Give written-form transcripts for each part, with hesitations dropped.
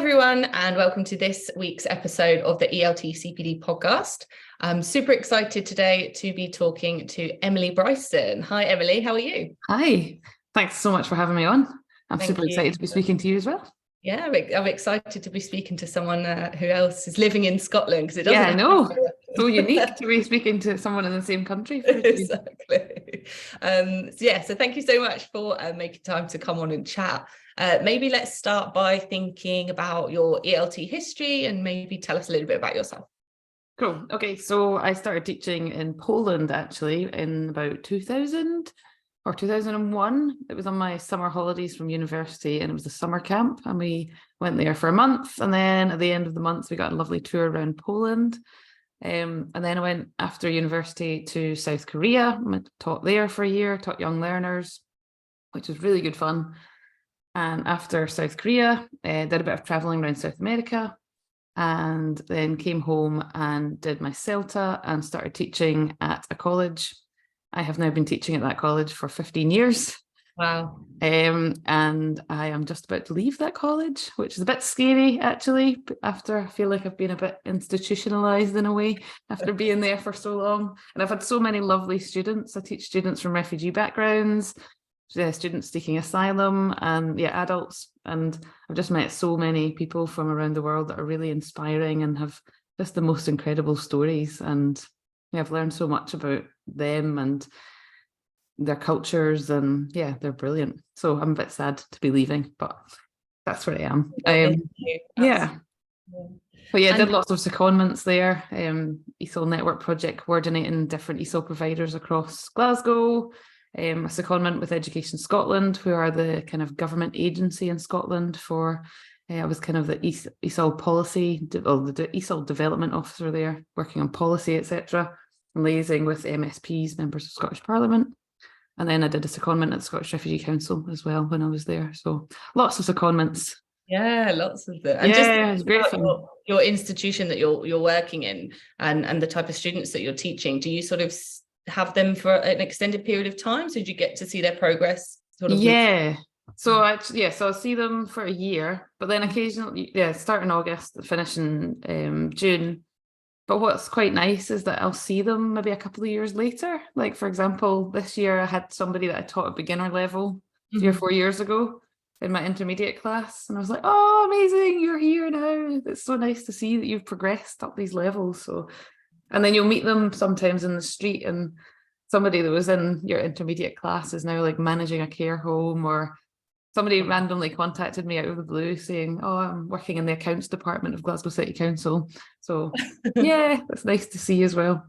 everyone, and welcome to this week's episode of the ELTcpd podcast. I'm super excited today to be talking to Emily Bryson. Hi, Emily. How are you? Hi. Thanks so much for having me on. I'm Thank super excited to be speaking to you as well. Yeah, I'm excited to be speaking to someone who else is living in Scotland, because it doesn't. Yeah, I know. So unique to be speaking to someone in the same country. Exactly. So thank you so much for making time to come on and chat. Maybe let's start by thinking about your ELT history and maybe tell us a little bit about yourself. Cool. Okay, so I started teaching in Poland actually in about 2000 or 2001. It was on my summer holidays from university, and it was a summer camp, and we went there for a month, and then at the end of the month we got a lovely tour around Poland. And then I went after university to South Korea. I taught there for a year, taught young learners, which was really good fun. And after South Korea, did a bit of traveling around South America, and then came home and did my CELTA and started teaching at a college. I have now been teaching at that college for 15 years. Wow. And I am just about to leave that college, which is a bit scary actually, after I feel like I've been a bit institutionalized in a way after being there for so long. And I've had so many lovely students. I teach students from refugee backgrounds, students seeking asylum, and adults. And I've just met so many people from around the world that are really inspiring and have just the most incredible stories. And I've learned so much about them and their cultures, and they're brilliant. So I'm a bit sad to be leaving, but that's where I am. But I did lots of secondments there. ESOL network project coordinating different ESOL providers across Glasgow. A secondment with Education Scotland, who are the kind of government agency in Scotland for, I was kind of the ESOL policy, the ESOL development officer there, working on policy, etc., and liaising with MSPs, members of Scottish Parliament. And then I did a secondment at the Scottish Refugee Council as well when I was there. So lots of secondments. Yeah, lots of them. And it's great fun. Your institution that you're working in and the type of students that you're teaching, do you sort of have them for an extended period of time? So did you get to see their progress? So I'll see them for a year, but then occasionally, start in August, finish in June. But what's quite nice is that I'll see them maybe a couple of years later. Like, for example, this year I had somebody that I taught at beginner level 3 or 4 years ago in my intermediate class. And I was like, oh, amazing, you're here now. It's so nice to see that you've progressed up these levels. So, and then you'll meet them sometimes in the street, and somebody that was in your intermediate class is now like managing a care home, or somebody randomly contacted me out of the blue saying, oh, I'm working in the accounts department of Glasgow City Council. So that's nice to see as well.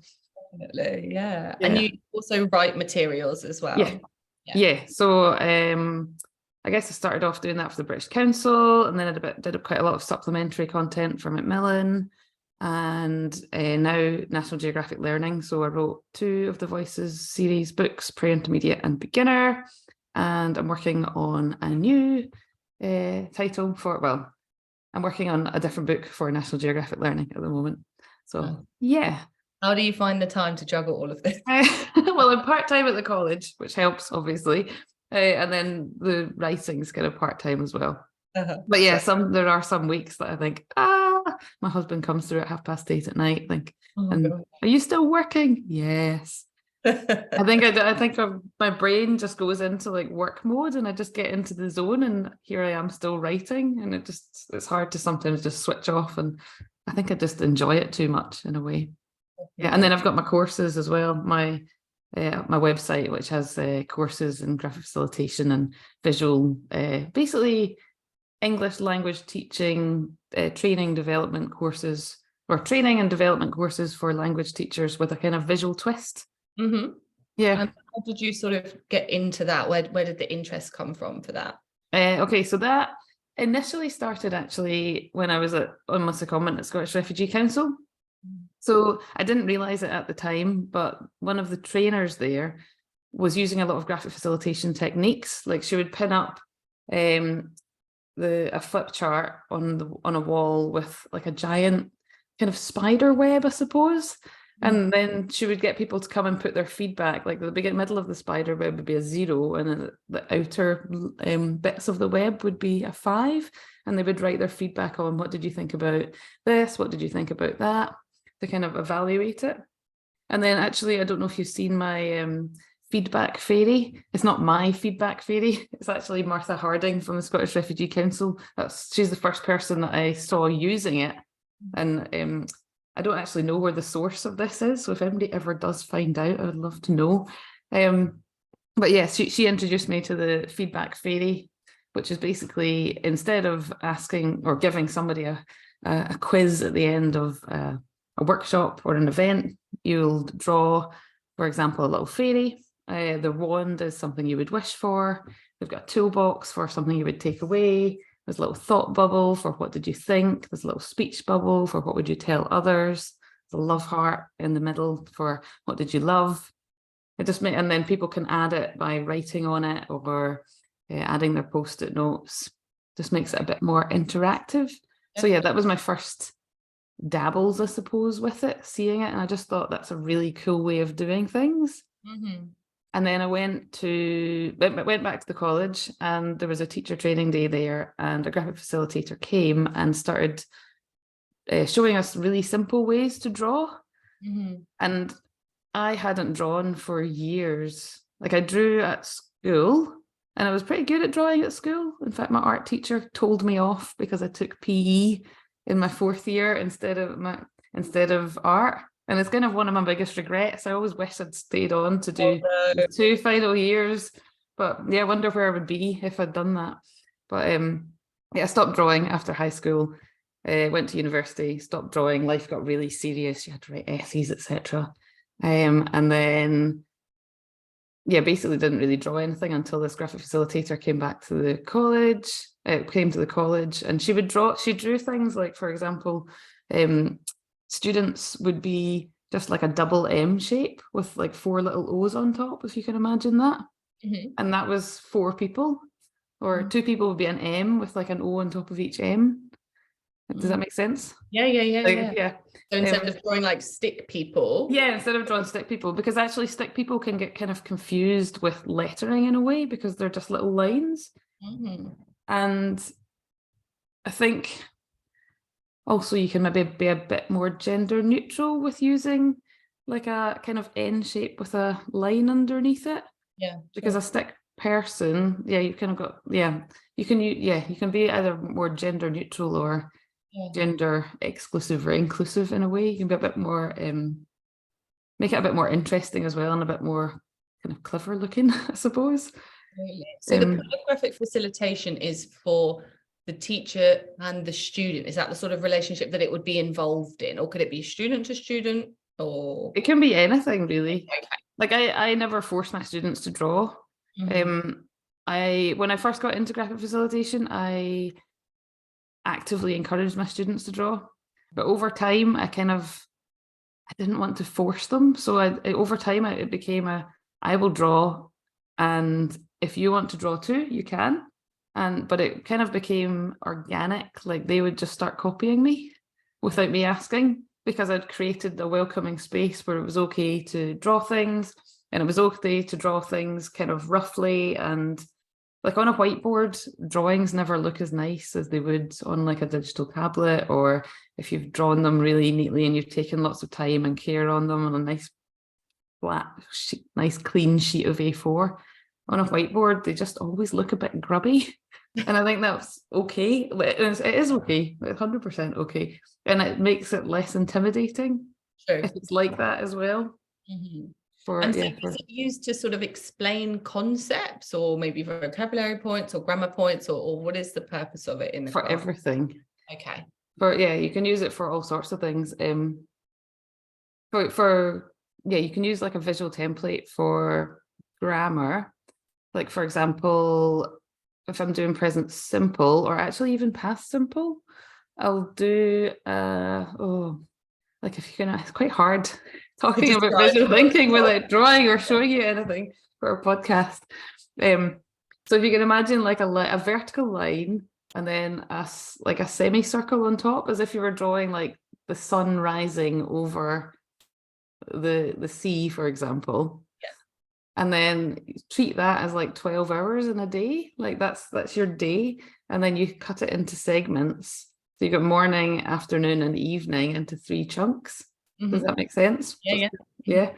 Definitely, yeah. And you also write materials as well. So I guess I started off doing that for the British Council, and then I did quite a lot of supplementary content for Macmillan, and now National Geographic Learning. So I wrote 2 of the Voices series books, pre-intermediate and beginner. And I'm working on a new title I'm working on a different book for National Geographic Learning at the moment. So, How do you find the time to juggle all of this? Well, I'm part-time at the college, which helps, obviously. And then the writing's kind of part-time as well. But there are some weeks that I think, my husband comes through at 8:30 at night. Are you still working? Yes. I think my brain just goes into like work mode, and I just get into the zone, and here I am still writing, and it's hard to sometimes just switch off, and I think I just enjoy it too much in a way. And then I've got my courses as well, my website, which has courses in graphic facilitation and visual, basically English language teaching, training and development courses for language teachers with a kind of visual twist. Mm-hmm. And how did you sort of get into that? Where did the interest come from for that? So that initially started actually when I was on my secondment at Scottish Refugee Council. So I didn't realise it at the time, but one of the trainers there was using a lot of graphic facilitation techniques. Like, she would pin up a flip chart on a wall with like a giant kind of spider web, I suppose. And then she would get people to come and put their feedback, like the middle of the spider web would be a 0, and then the outer bits of the web would be a 5, and they would write their feedback on what did you think about this, what did you think about that, to kind of evaluate it. And then actually, I don't know if you've seen my feedback fairy. It's not my feedback fairy. It's actually Martha Harding from the Scottish Refugee Council. She's the first person that I saw using it. And I don't actually know where the source of this is. So if anybody ever does find out, I would love to know. But yeah, she introduced me to the feedback fairy, which is basically, instead of asking or giving somebody a quiz at the end of a workshop or an event, you'll draw, for example, a little fairy. The wand is something you would wish for. We've got a toolbox for something you would take away. There's a little thought bubble for what did you think. There's a little speech bubble for what would you tell others. There's a love heart in the middle for what did you love. And then people can add it by writing on it or adding their post-it notes. Just makes it a bit more interactive. So yeah, that was my first dabbles, I suppose, with it, seeing it, and I just thought that's a really cool way of doing things. And then I went back to the college, and there was a teacher training day there, and a graphic facilitator came and started showing us really simple ways to draw. And I hadn't drawn for years. Like, I drew at school, and I was pretty good at drawing at school. In fact, my art teacher told me off because I took PE in my 4th year instead of art. And it's kind of one of my biggest regrets. I always wish I'd stayed on to do 2 final years. But yeah, I wonder where I would be if I'd done that. But yeah, I stopped drawing after high school. Went to university, stopped drawing. Life got really serious. You had to write essays, etc. And then, yeah, basically didn't really draw anything until this graphic facilitator came to the college, and she drew things like, for example, students would be just like a double M shape with like 4 little O's on top, if you can imagine that. And that was 4 people, or 2 people would be an M with like an O on top of each M. Does that make sense? Yeah. So instead of drawing like stick people. Yeah, instead of drawing stick people, because actually stick people can get kind of confused with lettering in a way because they're just little lines. And I think also you can maybe be a bit more gender neutral with using like a kind of N shape with a line underneath it. Yeah. Because a stick person, you kind of got, you can be either more gender neutral or gender exclusive or inclusive in a way. You can be a bit more, make it a bit more interesting as well, and a bit more kind of clever looking, I suppose. So the graphic facilitation is for the teacher and the student. Is that the sort of relationship that it would be involved in, or could it be student to student, or? It can be anything really. Okay. Like I never force my students to draw. When I first got into graphic facilitation, I actively encouraged my students to draw, but over time I didn't want to force them. So over time it became I will draw, and if you want to draw too, you can. But it kind of became organic. Like they would just start copying me without me asking, because I'd created a welcoming space where it was okay to draw things, and it was okay to draw things kind of roughly. And like on a whiteboard, drawings never look as nice as they would on like a digital tablet, or if you've drawn them really neatly and you've taken lots of time and care on them on a nice flat, nice clean sheet of A4. On a whiteboard, they just always look a bit grubby. And I think that's okay. It is okay, 100% okay. And it makes it less intimidating if it's like that as well. Is it used to sort of explain concepts, or maybe vocabulary points or grammar points, or what is the purpose of it in the for class? Everything? Okay. You can use it for all sorts of things. You can use like a visual template for grammar. Like, for example, if I'm doing present simple, or actually even past simple, I'll do like, if you can, it's quite hard talking about visual thinking without drawing or showing you anything for a podcast. So if you can imagine like a vertical line, and then a semicircle on top, as if you were drawing like the sun rising over the C, for example, and then treat that as like 12 hours in a day. Like that's your day. And then you cut it into segments. So you got morning, afternoon, and evening into 3 chunks. Does that make sense? Yeah. Yeah.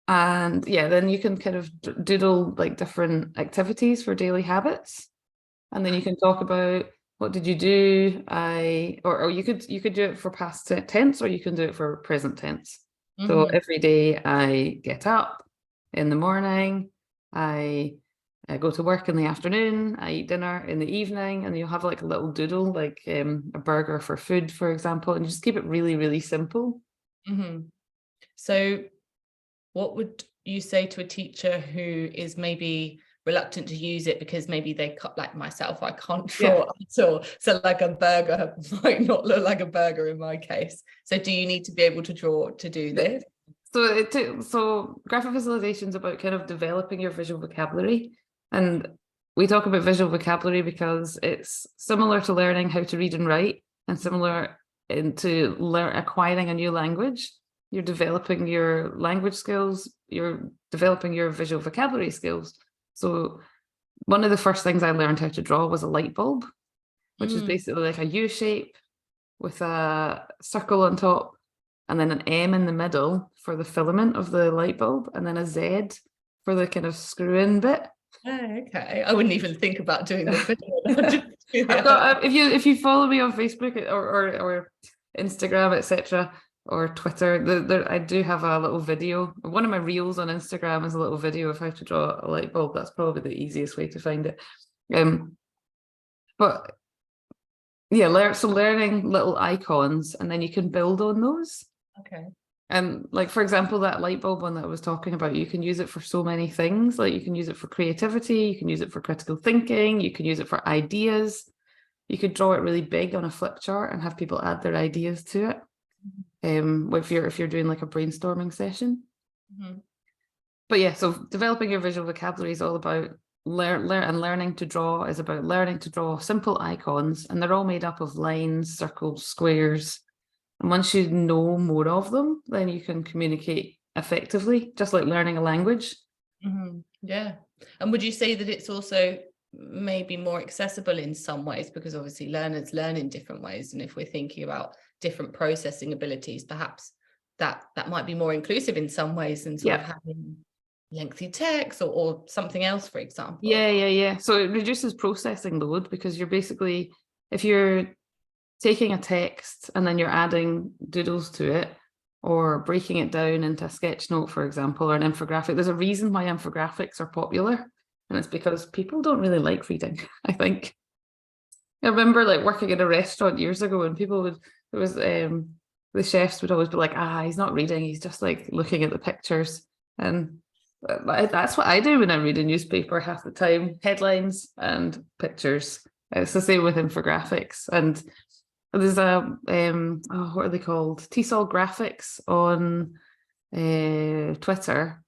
And yeah, then you can kind of doodle like different activities for daily habits. And then you can talk about what did you do? Or you could do it for past tense, or you can do it for present tense. So every day I get up in the morning, I go to work in the afternoon, I eat dinner in the evening, and you'll have like a little doodle, like a burger for food, for example, and you just keep it really, really simple. So what would you say to a teacher who is maybe reluctant to use it because maybe they cut, like myself, I can't draw at all, so like a burger might not look like a burger in my case. So do you need to be able to draw to do this? So graphic facilitation is about kind of developing your visual vocabulary, and we talk about visual vocabulary because it's similar to learning how to read and write, and similar into acquiring a new language. You're developing your language skills, you're developing your visual vocabulary skills. So one of the first things I learned how to draw was a light bulb, which is basically like a U shape with a circle on top, and then an M in the middle for the filament of the light bulb, and then a Z for the kind of screw-in bit. Oh, okay. I wouldn't even think about doing this. I've got, if you follow me on Facebook or Instagram, etc., or Twitter, I do have a little video. One of my reels on Instagram is a little video of how to draw a light bulb. That's probably the easiest way to find it. But yeah, learning little icons, and then you can build on those. Okay. Like for example, that light bulb one that I was talking about, you can use it for so many things. Like you can use it for creativity, you can use it for critical thinking, you can use it for ideas. You could draw it really big on a flip chart and have people add their ideas to it. If you're doing like a brainstorming session. But yeah, so developing your visual vocabulary is all about learning to draw is about learning to draw simple icons, and they're all made up of lines, circles, squares. And once you know more of them, then you can communicate effectively, just like learning a language. Yeah. And would you say that it's also maybe more accessible in some ways, because obviously learners learn in different ways, and if we're thinking about different processing abilities, perhaps that might be more inclusive in some ways than sort of having lengthy text or something else, for example. Yeah. So it reduces processing load, because you're basically, if you're taking a text and then you're adding doodles to it, or breaking it down into a sketch note, for example, or an infographic. There's a reason why infographics are popular, and it's because people don't really like reading, I think. I remember like working in a restaurant years ago, and people would, the chefs would always be like, he's not reading, he's just like looking at the pictures. And that's what I do when I read a newspaper half the time, headlines and pictures. It's the same with infographics. And there's what are they called? TESOL Graphics on Twitter.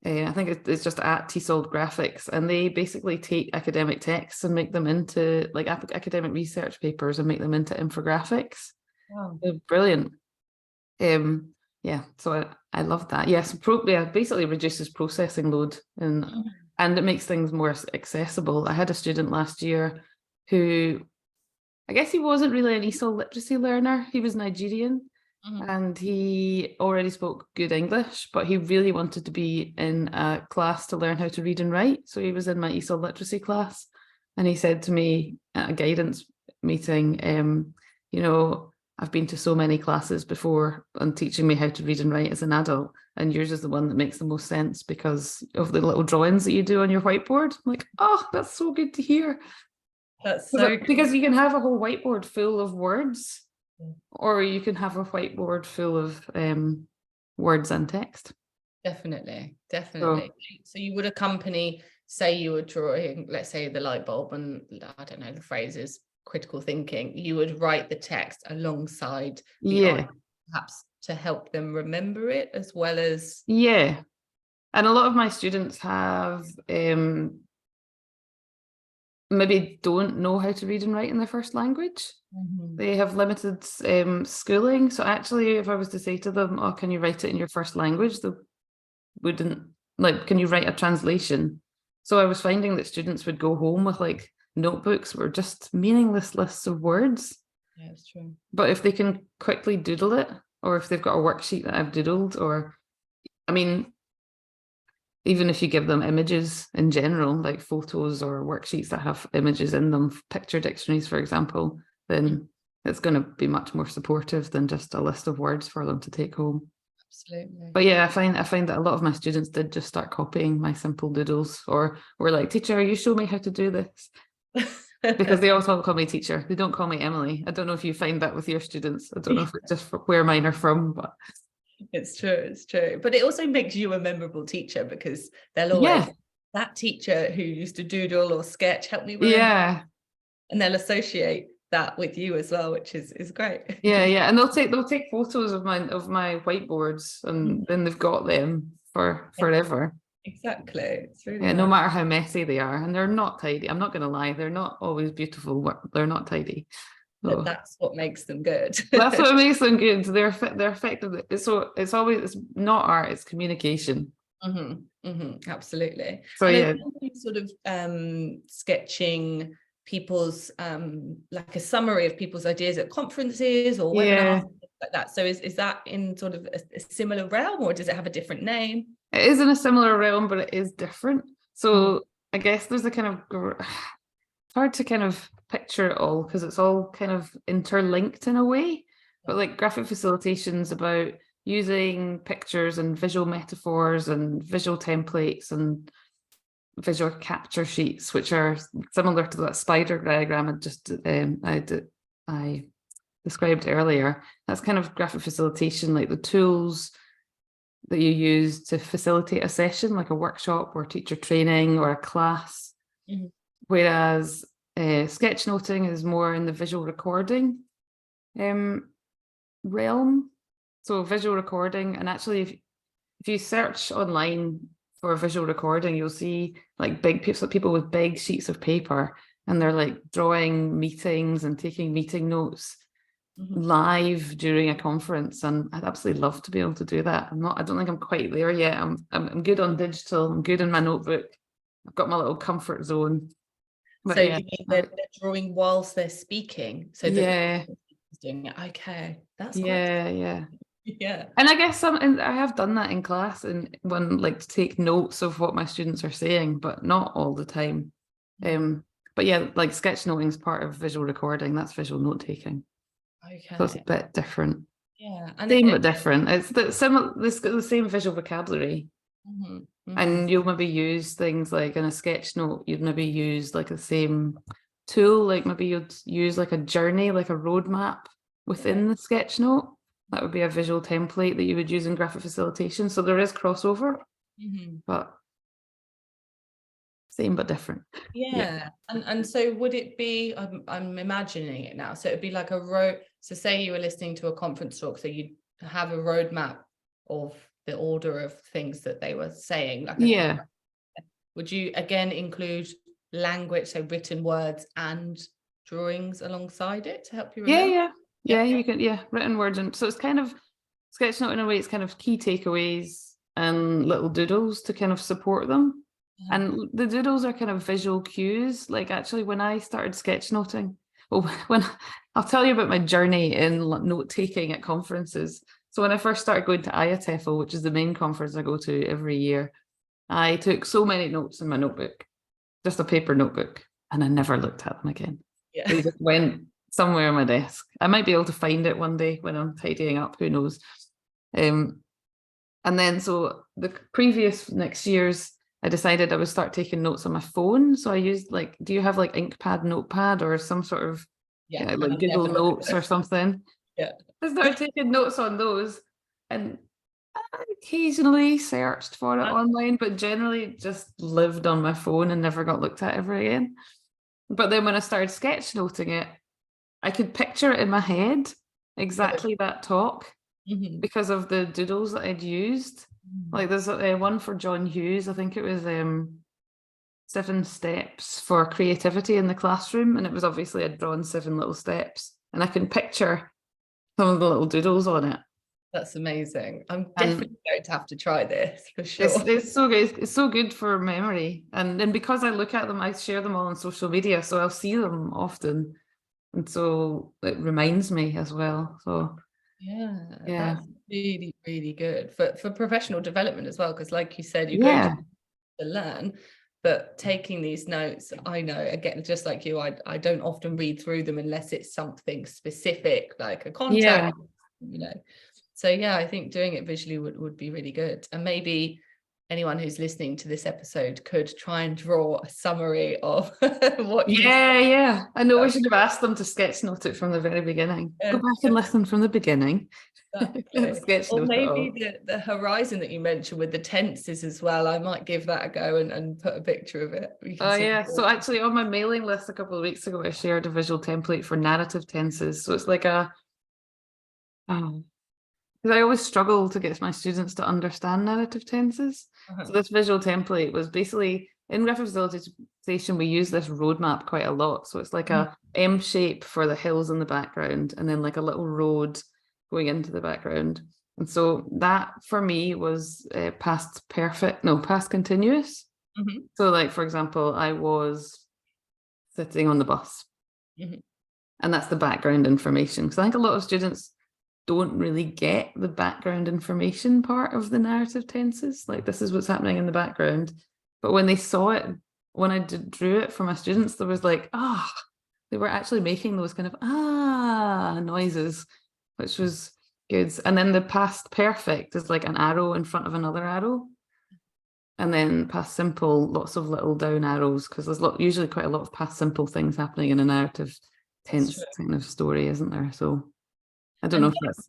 I think it's just at TESOL Graphics, and they basically take academic texts and make them into like academic research papers and make them into infographics. Wow. They're brilliant. Yeah, so I love that. Yes, basically reduces processing load, and it makes things more accessible. I had a student last year who, I guess he wasn't really an ESOL literacy learner. He was Nigerian, and he already spoke good English, but he really wanted to be in a class to learn how to read and write. So he was in my ESOL literacy class, and he said to me at a guidance meeting, I've been to so many classes before and teaching me how to read and write as an adult, and yours is the one that makes the most sense because of the little drawings that you do on your whiteboard. I'm like, oh, that's so good to hear. That's so good. Because you can have a whole whiteboard full of words, or you can have a whiteboard full of words and text. Definitely. So you would accompany, say you were drawing, let's say the light bulb, and I don't know, the phrase is critical thinking, you would write the text alongside the icon, perhaps to help them remember it as well as. Yeah. And a lot of my students have maybe don't know how to read and write in their first language. They have limited schooling. So actually, if I was to say to them, oh, can you write it in your first language? They wouldn't, like, can you write a translation? So I was finding that students would go home with like notebooks were just meaningless lists of words. Yeah, it's true. But if they can quickly doodle it, or if they've got a worksheet that I've doodled, or, I mean, even if you give them images in general, like photos or worksheets that have images in them, picture dictionaries, for example, then it's going to be much more supportive than just a list of words for them to take home. Absolutely. But yeah, I find that a lot of my students did just start copying my simple doodles, or were like, teacher, you show me how to do this. Because they also call me teacher. They don't call me Emily. I don't know if you find that with your students. I don't know if it's just where mine are from, but it's true. But it also makes you a memorable teacher, because they'll always, that teacher who used to doodle or sketch, help me remember. And they'll associate that with you as well, which is great. And they'll take photos of my whiteboards, and then they've got them for forever. Exactly. It's really no matter how messy they are, and they're not tidy. I'm not going to lie, they're not always beautiful. They're not tidy. So that's what makes them good. That's what makes them good. They're effective. So it's not art, it's communication. Absolutely. So sort of sketching people's like a summary of people's ideas at conferences or webinars, like that. So is that in sort of a similar realm, or does it have a different name? It is in a similar realm, but it is different. So I guess there's a kind of, it's hard to kind of picture it all because it's all kind of interlinked in a way. But like graphic facilitation is about using pictures and visual metaphors and visual templates and visual capture sheets, which are similar to that spider diagram I described earlier. That's kind of graphic facilitation, like the tools that you use to facilitate a session, like a workshop or teacher training or a class. Whereas sketchnoting is more in the visual recording realm. So visual recording, and actually if you search online for visual recording, you'll see like people with big sheets of paper, and they're like drawing meetings and taking meeting notes live during a conference, and I'd absolutely love to be able to do that. I don't think I'm quite there yet. I'm good on digital, I'm good in my notebook, I've got my little comfort zone. But so you mean they're drawing whilst they're speaking? So doing it. Okay, that's and I guess I have done that in class, and when like to take notes of what my students are saying, but not all the time. But yeah, like sketchnoting is part of visual recording. That's visual note taking. So it's a bit different. Same but different. It's the same visual vocabulary. And you'll maybe use things like in a sketch note, you'd maybe use like the same tool, like maybe you'd use like a journey, like a roadmap within the sketch note. That would be a visual template that you would use in graphic facilitation. So there is crossover, but same but different. And so would it be, I'm imagining it now, so it'd be like so say you were listening to a conference talk, so you'd have a roadmap of the order of things that they were saying, like would you again include language, so written words and drawings alongside it to help you remember? You can written words, and so it's kind of sketchnote in a way. It's kind of key takeaways and little doodles to kind of support them. And the doodles are kind of visual cues. Like actually when I started sketchnoting, I'll tell you about my journey in note taking at conferences. So when I first started going to ELTcpd, which is the main conference I go to every year, I took so many notes in my notebook, just a paper notebook, and I never looked at them again. They just went somewhere on my desk. I might be able to find it one day when I'm tidying up, who knows. And then so the previous next year's, I decided I would start taking notes on my phone. So I used like, do you have like InkPad, Notepad, or some sort of like Google Notes or something? I started taking notes on those, and I occasionally searched for it online, but generally just lived on my phone and never got looked at ever again. But then when I started sketchnoting it, I could picture it in my head, exactly that talk, because of the doodles that I'd used. Like there's one for John Hughes, I think it was 7 steps for creativity in the classroom, and it was obviously I'd drawn 7 little steps, and I can picture some of the little doodles on it. That's amazing. I'm definitely going to have to try this for sure. It's so good. It's so good for memory. And because I look at them, I share them all on social media, so I'll see them often. And so it reminds me as well. So yeah, that's really, really good for professional development as well. Because like you said, you go to learn, but taking these notes, I know, again, just like you, I don't often read through them unless it's something specific, like a contact, you know. So yeah, I think doing it visually would be really good. And maybe anyone who's listening to this episode could try and draw a summary of what you said. Yeah. I know we should have asked them to sketchnote it from the very beginning. Go back and listen from the beginning. Exactly. Or maybe the horizon that you mentioned with the tenses as well. I might give that a go and put a picture of it. Oh yeah. So actually on my mailing list a couple of weeks ago, I shared a visual template for narrative tenses. So it's like because I always struggle to get my students to understand narrative tenses. So this visual template was basically, in graphic facilitation, we use this roadmap quite a lot. So it's like a M shape for the hills in the background, and then like a little road going into the background. And so that for me was past continuous. So like, for example, I was sitting on the bus, and that's the background information. Because I think a lot of students don't really get the background information part of the narrative tenses. Like, this is what's happening in the background. But when they saw it, when I drew it for my students, there was like, they were actually making those kind of noises, which was good. And then the past perfect is like an arrow in front of another arrow. And then past simple, lots of little down arrows, because there's usually quite a lot of past simple things happening in a narrative tense kind of story, isn't there? So I don't know if that's...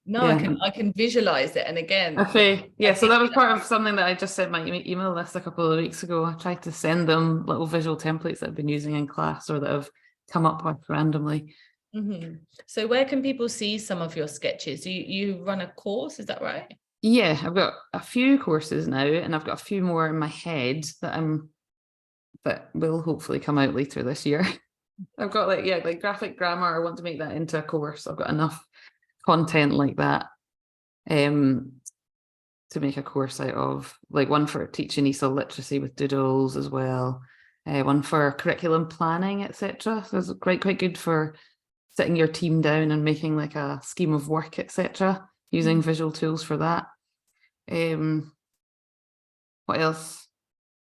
No, I can visualize it. And again, okay, so that was part of something that I just sent my email list a couple of weeks ago. I tried to send them little visual templates that I've been using in class or that I've come up with randomly. So where can people see some of your sketches? You run a course, is that right? Yeah, I've got a few courses now, and I've got a few more in my head that will hopefully come out later this year. I've got like graphic grammar. I want to make that into a course. I've got enough content like that to make a course out of, like one for teaching ESOL literacy with doodles as well, one for curriculum planning, etc. So it's quite good for sitting your team down and making like a scheme of work, etc., using visual tools for that. What else?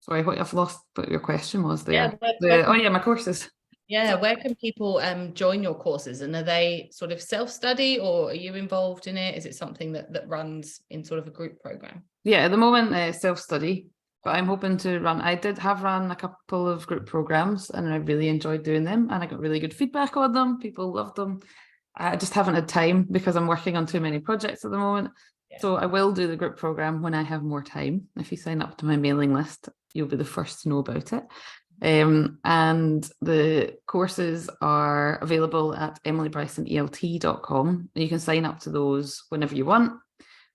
Sorry, what I've lost what your question was there. My courses. Yeah, where can people join your courses, and are they sort of self-study, or are you involved in it? Is it something that runs in sort of a group program? Yeah, at the moment self-study, but I'm hoping to run. I have run a couple of group programs, and I really enjoyed doing them, and I got really good feedback on them. People loved them. I just haven't had time because I'm working on too many projects at the moment. So I will do the group program when I have more time. If you sign up to my mailing list, you'll be the first to know about it. And the courses are available at emilybrysonelt.com. You can sign up to those whenever you want.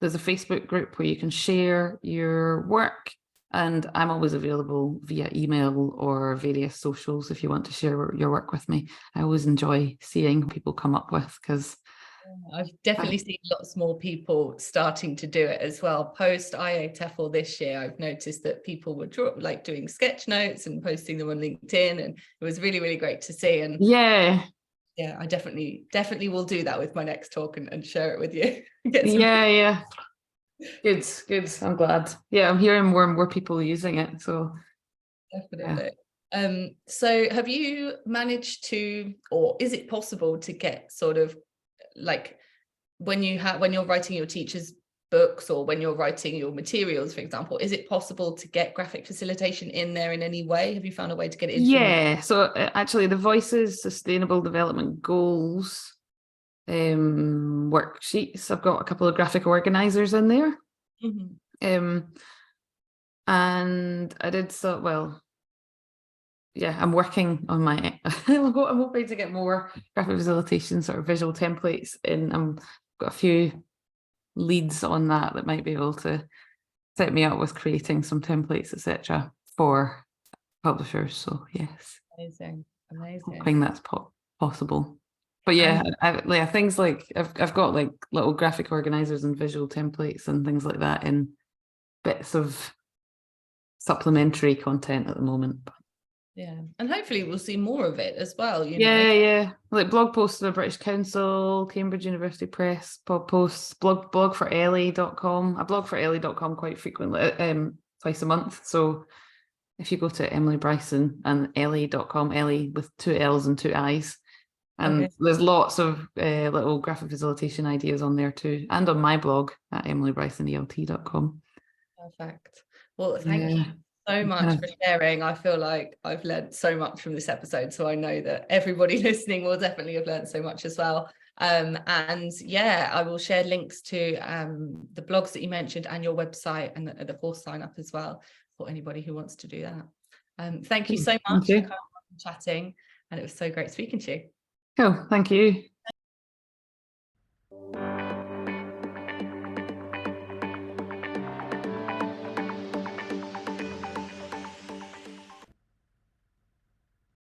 There's a Facebook group where you can share your work, and I'm always available via email or various socials if you want to share your work with me. I always enjoy seeing what people come up with, because I've definitely seen lots more people starting to do it as well. Post ELTcpd this year, I've noticed that people were doing sketch notes and posting them on LinkedIn, and it was really, really great to see. And I definitely will do that with my next talk and share it with you. Good. I'm glad. I'm hearing more and more people using it. So definitely. So have you managed to, or is it possible to get sort of like when you're writing your teachers' books or when you're writing your materials, for example, is it possible to get graphic facilitation in there in any way? Have you found a way to get it in? So actually the Voices Sustainable Development Goals worksheets, I've got a couple of graphic organizers in there. And I did I'm working on my I'm hoping to get more graphic facilitation sort of visual templates in. I've got a few leads on that might be able to set me up with creating some templates, etc., for publishers. So yes, amazing hoping that's possible. But yeah, things like I've got like little graphic organizers and visual templates and things like that in bits of supplementary content at the moment. Yeah, and hopefully we'll see more of it as well, you know. Yeah, like blog posts to the British Council, Cambridge University Press, blog posts, blog for Ellie.com. I blog for Ellie.com quite frequently, twice a month. So if you go to Emily Bryson and Ellie.com, Ellie with 2 L's and 2 I's, and there's lots of little graphic facilitation ideas on there too, and on my blog at emilybrysonelt.com. Perfect. Well, thank you so much for sharing. I feel like I've learned so much from this episode, so I know that everybody listening will definitely have learned so much as well. And yeah, I will share links to the blogs that you mentioned and your website and the course sign up as well for anybody who wants to do that. Thank you so much for coming on and chatting, and it was so great speaking to you. Cool, thank you.